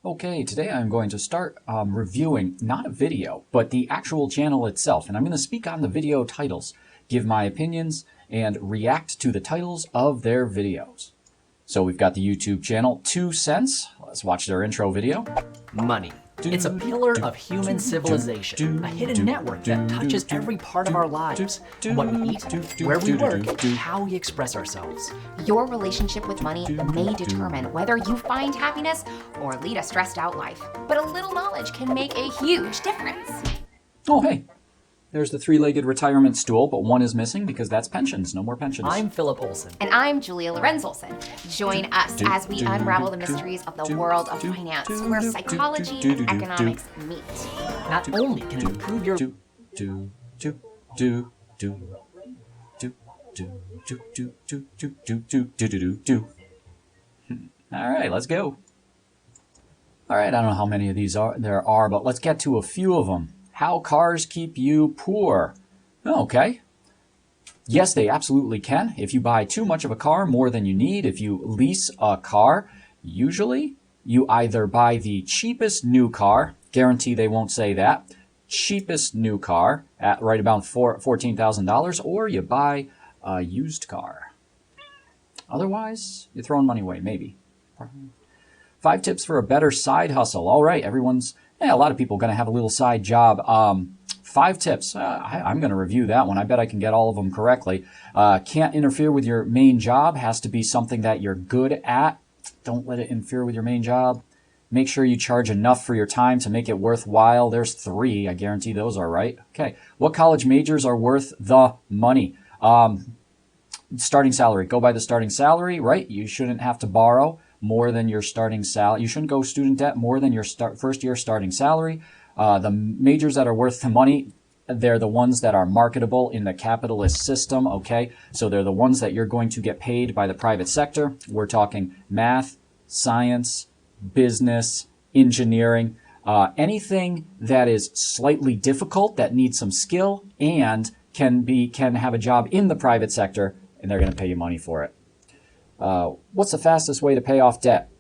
Okay, today I'm going to start reviewing not a video, but the actual channel itself. And I'm going to speak on the video titles, give my opinions, and react to the titles of their videos. So we've got the YouTube channel 2 Cents. Let's watch their intro video. Money. It's a pillar of human civilization, a hidden network that touches every part of our lives. What we eat, where we work, how we express ourselves. Your relationship with money may determine whether you find happiness or lead a stressed out life. But a little knowledge can make a huge difference. Oh, hey. There's the three-legged retirement stool, but one is missing because that's pensions. No more pensions. I'm Philip Olson. And I'm Julia Lorenz Olson. Join us as we unravel the mysteries of the world of finance, where psychology and economics meet. Not only can it improve your... All right, let's go. All right, I don't know how many of these there are, but let's get to a few of them. How cars keep you poor. Okay. Yes, they absolutely can. If you buy too much of a car, more than you need, if you lease a car, usually you either buy the cheapest new car, guarantee they won't say that, cheapest new car at right about $14,000, or you buy a used car. Otherwise, you're throwing money away, maybe. 5 tips for a better side hustle. All right, a lot of people are going to have a little side job. 5 tips. I'm going to review that one. I bet I can get all of them correctly. Can't interfere with your main job. Has to be something that you're good at. Don't let it interfere with your main job. Make sure you charge enough for your time to make it worthwhile. There's 3. I guarantee those are right. Okay. What college majors are worth the money? Starting salary. Go by the starting salary, right? You shouldn't have to borrow more than your starting salary. You shouldn't go student debt more than your first year starting salary. The majors that are worth the money, they're the ones that are marketable in the capitalist system, okay? So they're the ones that you're going to get paid by the private sector. We're talking math, science, business, engineering, anything that is slightly difficult, that needs some skill, and can have a job in the private sector, and they're going to pay you money for it. What's the fastest way to pay off debt?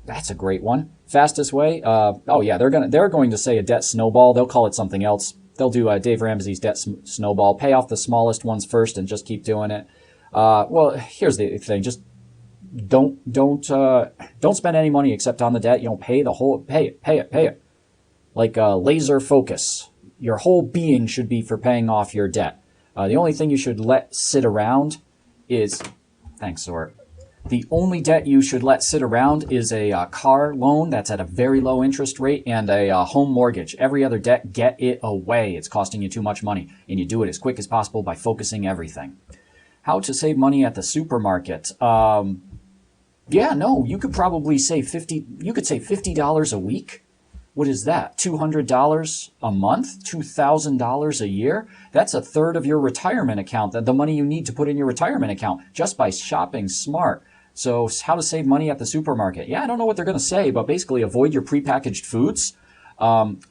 That's a great one. Fastest way? Oh yeah, they're going to say a debt snowball. They'll call it something else. They'll do Dave Ramsey's debt snowball. Pay off the smallest ones first and just keep doing it. Well, here's the thing: just don't spend any money except on the debt. You know, pay it. Like laser focus. Your whole being should be for paying off your debt. The only thing you should let sit around is, thanks, Sort. The only debt you should let sit around is a car loan that's at a very low interest rate and a home mortgage. Every other debt, get it away. It's costing you too much money, and you do it as quick as possible by focusing everything. How to save money at the supermarket? You could probably save $50 a week. What is that? $200 a month? $2,000 a year? That's a third of your retirement account, the money you need to put in your retirement account just by shopping smart. So how to save money at the supermarket? Yeah, I don't know what they're going to say, but basically avoid your prepackaged foods.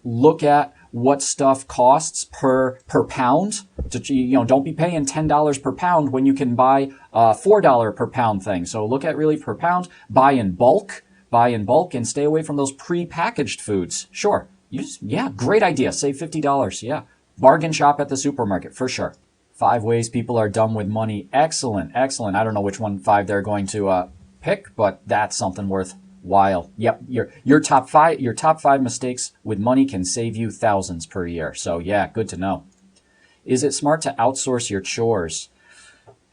Look at what stuff costs per pound. Don't be paying $10 per pound when you can buy a $4 per pound thing. So look at really per pound. Buy in bulk, and stay away from those prepackaged foods. Sure. Great idea. Save $50. Yeah. Bargain shop at the supermarket for sure. 5 ways people are dumb with money. Excellent. I don't know which 5 they're going to pick, but that's something worthwhile. Yep. Your top 5 mistakes with money can save you thousands per year. So yeah, good to know. Is it smart to outsource your chores?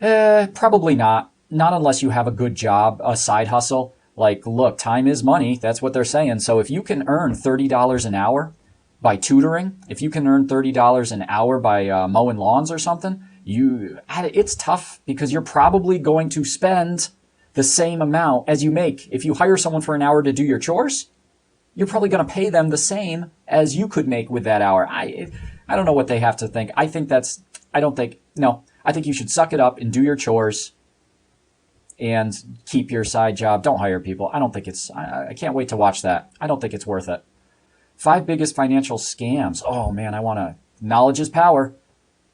Probably not. Not unless you have a good job, a side hustle. Like, look, time is money. That's what they're saying. So if you can earn $30 an hour by tutoring, if you can earn $30 an hour by mowing lawns or something, it's tough because you're probably going to spend the same amount as you make. If you hire someone for an hour to do your chores, you're probably going to pay them the same as you could make with that hour. I don't know what they have to think. I think you should suck it up and do your chores and keep your side job. Don't hire people. I can't wait to watch that. I don't think it's worth it. 5 biggest financial scams. Oh man, knowledge is power.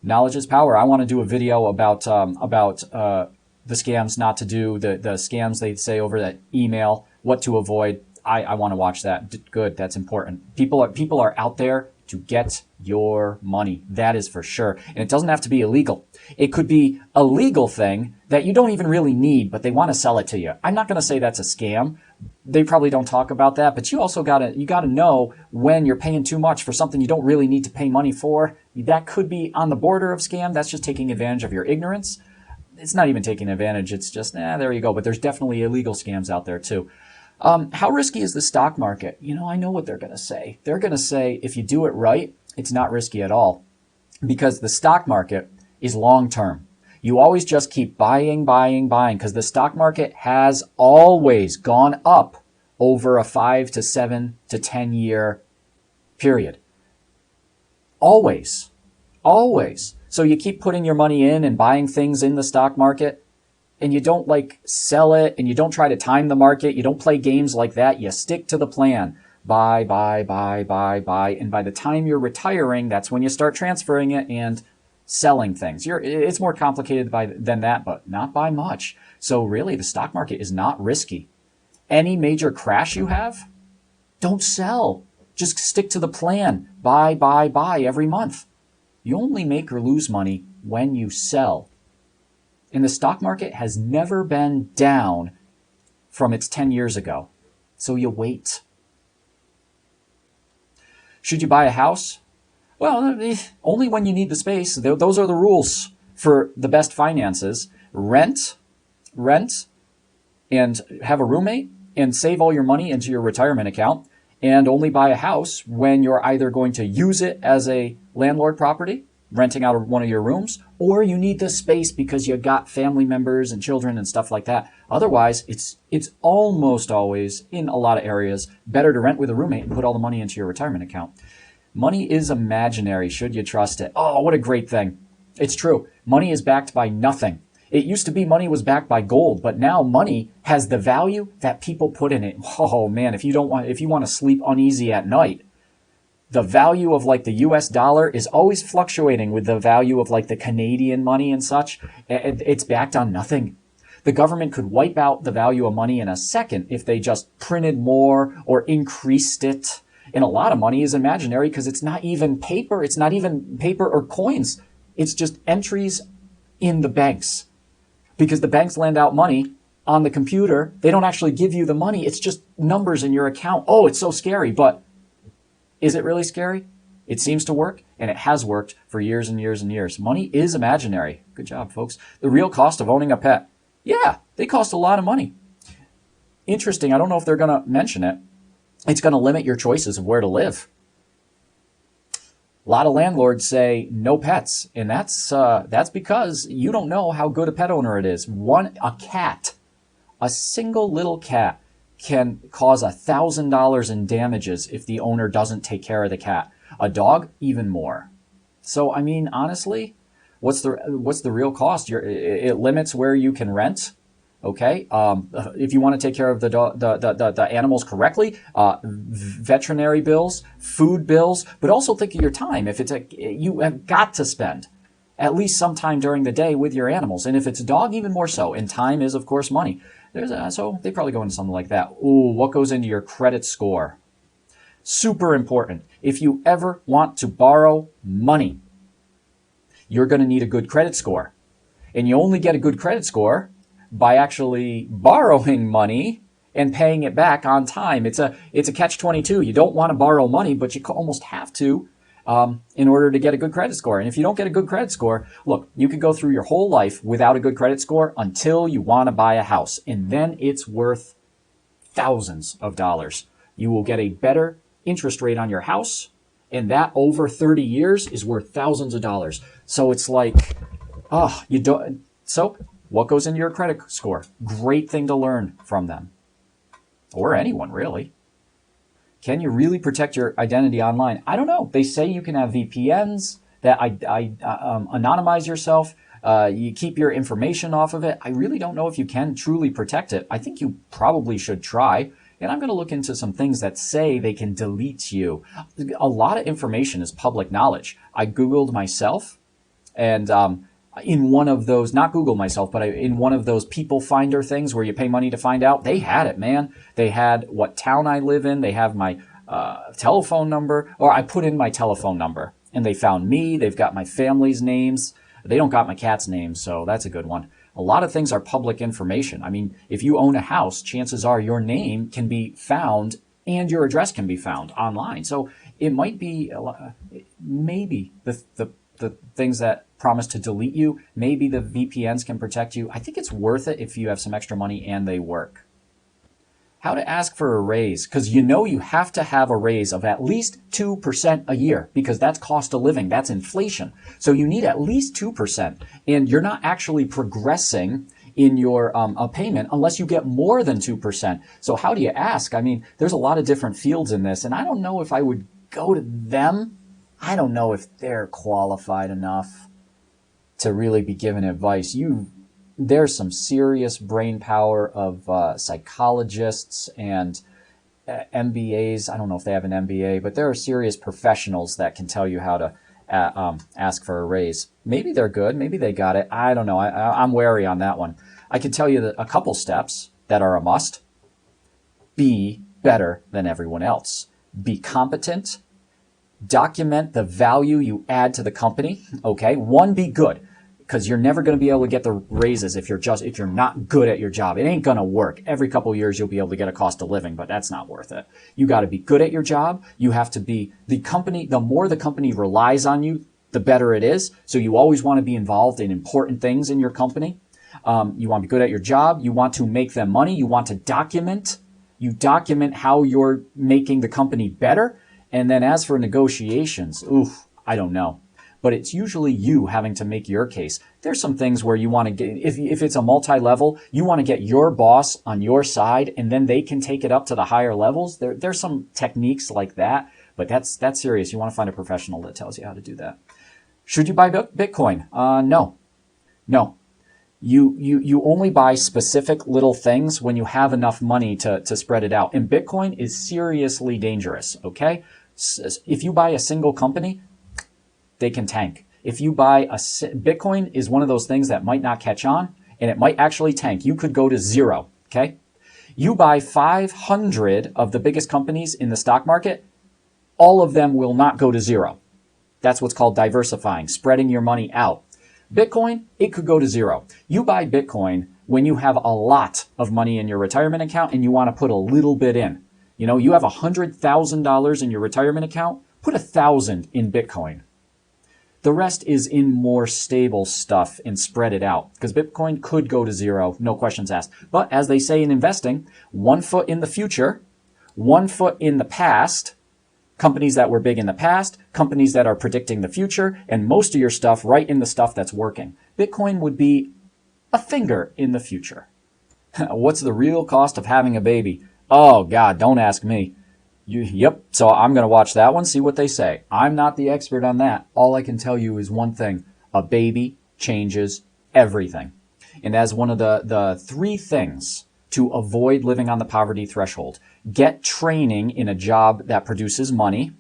Knowledge is power. I want to do a video about the scams not to do, the scams they say over that email, what to avoid. I want to watch that. Good, that's important. People are out there to get your money. That is for sure. And it doesn't have to be illegal. It could be a legal thing that you don't even really need, but they want to sell it to you. I'm not going to say that's a scam. They probably don't talk about that, but you also gotta know when you're paying too much for something you don't really need to pay money for. That could be on the border of scam. That's just taking advantage of your ignorance. It's not even taking advantage. It's just, there you go. But there's definitely illegal scams out there too. How risky is the stock market? I know what they're going to say. They're going to say if you do it right, it's not risky at all, because the stock market is long term. You always just keep buying, because the stock market has always gone up over a 5 to 7 to 10 year period. Always. So you keep putting your money in and buying things in the stock market, and you don't sell it, and you don't try to time the market. You don't play games like that. You stick to the plan. Buy. And by the time you're retiring, that's when you start transferring it and selling things. It's more complicated than that, but not by much. So really, the stock market is not risky. Any major crash you have, don't sell. Just stick to the plan. Buy every month. You only make or lose money when you sell. And the stock market has never been down from its 10 years ago. So you wait. Should you buy a house? Well, only when you need the space. Those are the rules for the best finances. Rent, and have a roommate, and save all your money into your retirement account. And only buy a house when you're either going to use it as a landlord property, renting out one of your rooms, or you need the space because you got family members and children and stuff like that. Otherwise, it's almost always, in a lot of areas, better to rent with a roommate and put all the money into your retirement account. Money is imaginary, should you trust it. Oh, what a great thing. It's true. Money is backed by nothing. It used to be money was backed by gold, but now money has the value that people put in it. Oh man, if you want to sleep uneasy at night, the value of the US dollar is always fluctuating with the value of the Canadian money and such. It's backed on nothing. The government could wipe out the value of money in a second if they just printed more or increased it. And a lot of money is imaginary because it's not even paper. It's not even paper or coins. It's just entries in the banks. Because the banks lend out money on the computer. They don't actually give you the money. It's just numbers in your account. Oh, it's so scary. But is it really scary? It seems to work, and it has worked for years and years and years. Money is imaginary. Good job, folks. The real cost of owning a pet. Yeah, they cost a lot of money. Interesting. I don't know if they're going to mention it. It's going to limit your choices of where to live. A lot of landlords say no pets, and that's because you don't know how good a pet owner it is. A single little cat can cause $1,000 in damages if the owner doesn't take care of the cat. A dog, even more. So, I mean, honestly, what's the real cost? It limits where you can rent. Okay, if you want to take care of the animals correctly, veterinary bills, food bills, but also think of your time. If you have got to spend at least some time during the day with your animals, and if it's a dog, even more so. And time is, of course, money. So they probably go into something like that. Ooh, what goes into your credit score? Super important. If you ever want to borrow money, you're going to need a good credit score, and you only get a good credit score by actually borrowing money and paying it back on time. It's a catch-22. You don't want to borrow money, but you almost have to in order to get a good credit score. And if you don't get a good credit score, look, you could go through your whole life without a good credit score until you want to buy a house. And then it's worth thousands of dollars. You will get a better interest rate on your house, and that over 30 years is worth thousands of dollars. So it's what goes into your credit score? Great thing to learn from them. Or anyone, really. Can you really protect your identity online? I don't know. They say you can have VPNs that anonymize yourself. You keep your information off of it. I really don't know if you can truly protect it. I think you probably should try. And I'm going to look into some things that say they can delete you. A lot of information is public knowledge. I Googled myself, and in one of those, not Google myself, but in one of those people finder things where you pay money to find out, they had it, man. They had what town I live in. They have my telephone number, or I put in my telephone number and they found me. They've got my family's names. They don't got my cat's name, so that's a good one. A lot of things are public information. I mean, if you own a house, chances are your name can be found and your address can be found online. So it might be maybe the things that promise to delete you, maybe the VPNs can protect you. I think it's worth it if you have some extra money and they work. How to ask for a raise, because you have to have a raise of at least 2% a year, because that's cost of living, that's inflation. So you need at least 2%, and you're not actually progressing in your payment unless you get more than 2%. So how do you ask? I mean, there's a lot of different fields in this, and I don't know if I would go to them. I don't know if they're qualified enough to really be given advice. There's some serious brain power of psychologists and MBAs. I don't know if they have an MBA, but there are serious professionals that can tell you how to ask for a raise. Maybe they're good. Maybe they got it. I don't know. I'm wary on that one. I can tell you a couple steps that are a must. Be better than everyone else. Be competent. Document the value you add to the company. Okay. One, be good. Because you're never going to be able to get the raises if you're not good at your job. It ain't going to work. Every couple of years you'll be able to get a cost of living, but that's not worth it. You got to be good at your job. You have to be the more the company relies on you, the better it is. So you always want to be involved in important things in your company. You want to be good at your job. You want to make them money. You want to document. You document how you're making the company better. And then as for negotiations, I don't know. But it's usually you having to make your case. There's some things where you want to get, if it's a multi-level, you want to get your boss on your side and then they can take it up to the higher levels. There's some techniques like that, but that's serious. You want to find a professional that tells you how to do that. Should you buy Bitcoin? No. You only buy specific little things when you have enough money to spread it out. And Bitcoin is seriously dangerous, okay? If you buy a single company, they can tank. If you buy Bitcoin is one of those things that might not catch on and it might actually tank. You could go to zero, okay? You buy 500 of the biggest companies in the stock market, all of them will not go to zero. That's what's called diversifying, spreading your money out. Bitcoin, it could go to zero. You buy Bitcoin when you have a lot of money in your retirement account and you want to put a little bit in. You have $100,000 in your retirement account, put 1,000 in Bitcoin. The rest is in more stable stuff and spread it out because Bitcoin could go to zero, no questions asked. But as they say in investing, 1 foot in the future, 1 foot in the past, companies that were big in the past, companies that are predicting the future, and most of your stuff right in the stuff that's working. Bitcoin would be a finger in the future. What's the real cost of having a baby? Oh, God, don't ask me. Yep. So I'm going to watch that one, see what they say. I'm not the expert on that. All I can tell you is one thing. A baby changes everything. And as one of the 3 things to avoid living on the poverty threshold, get training in a job that produces money,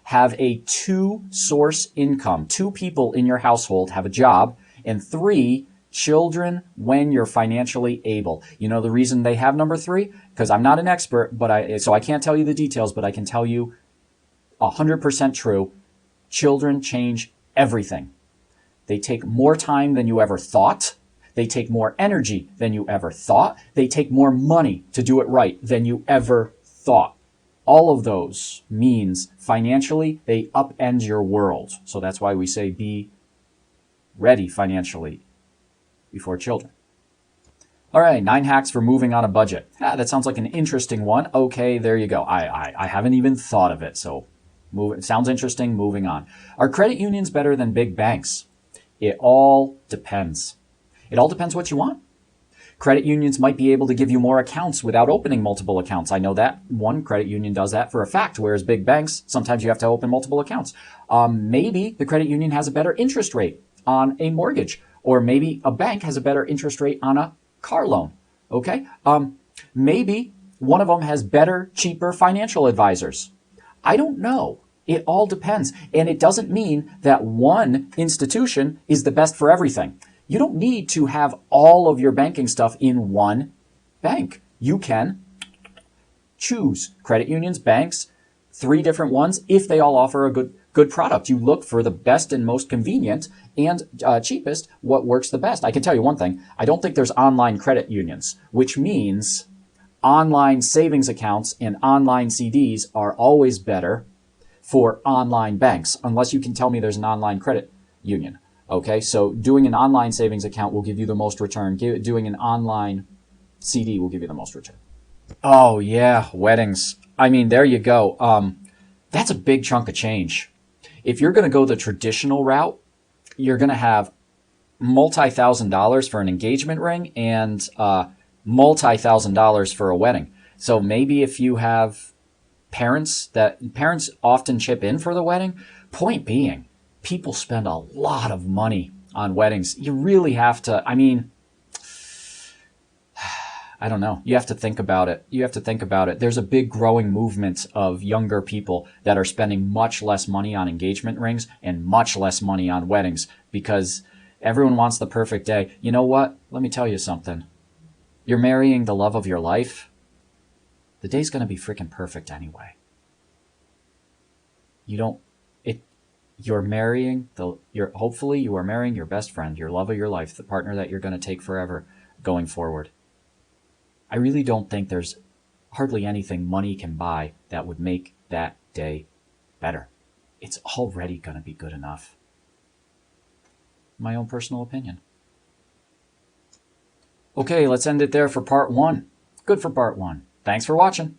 have a 2-source income. 2 people in your household have a job, and 3, children when you're financially able. You know the reason they have number 3? Because I'm not an expert, so I can't tell you the details, but I can tell you 100% true. Children change everything. They take more time than you ever thought. They take more energy than you ever thought. They take more money to do it right than you ever thought. All of those means financially, they upend your world. So that's why we say be ready financially before children. All right, 9 hacks for moving on a budget. That sounds like an interesting one. Okay, there you go. I haven't even thought of it, so it sounds interesting. Moving on. Are credit unions better than big banks? It all depends. It all depends what you want. Credit unions might be able to give you more accounts without opening multiple accounts. I know that one credit union does that for a fact, whereas big banks, sometimes you have to open multiple accounts. Maybe the credit union has a better interest rate on a mortgage, or maybe a bank has a better interest rate on a car loan. Okay? Maybe one of them has better, cheaper financial advisors. I don't know. It all depends. And it doesn't mean that one institution is the best for everything. You don't need to have all of your banking stuff in one bank. You can choose credit unions, banks, 3 different ones. If they all offer a good product, you look for the best and most convenient and cheapest, what works the best. I can tell you one thing. I don't think there's online credit unions, which means online savings accounts and online CDs are always better for online banks, unless you can tell me there's an online credit union. Okay, so doing an online savings account will give you the most return. Doing an online CD will give you the most return. Oh yeah, weddings. I mean, there you go. That's a big chunk of change. If you're going to go the traditional route, you're going to have multi-$1,000s for an engagement ring and multi-$1,000s for a wedding. So maybe if you have parents often chip in for the wedding. Point being, people spend a lot of money on weddings. You really have to, I mean, I don't know. You have to think about it. There's a big growing movement of younger people that are spending much less money on engagement rings and much less money on weddings because everyone wants the perfect day. You know what? Let me tell you something. You're marrying the love of your life. The day's going to be freaking perfect anyway. Hopefully you are marrying your best friend, your love of your life, the partner that you're going to take forever going forward. I really don't think there's hardly anything money can buy that would make that day better. It's already going to be good enough. My own personal opinion. Okay, let's end it there for part 1. Good for part 1. Thanks for watching.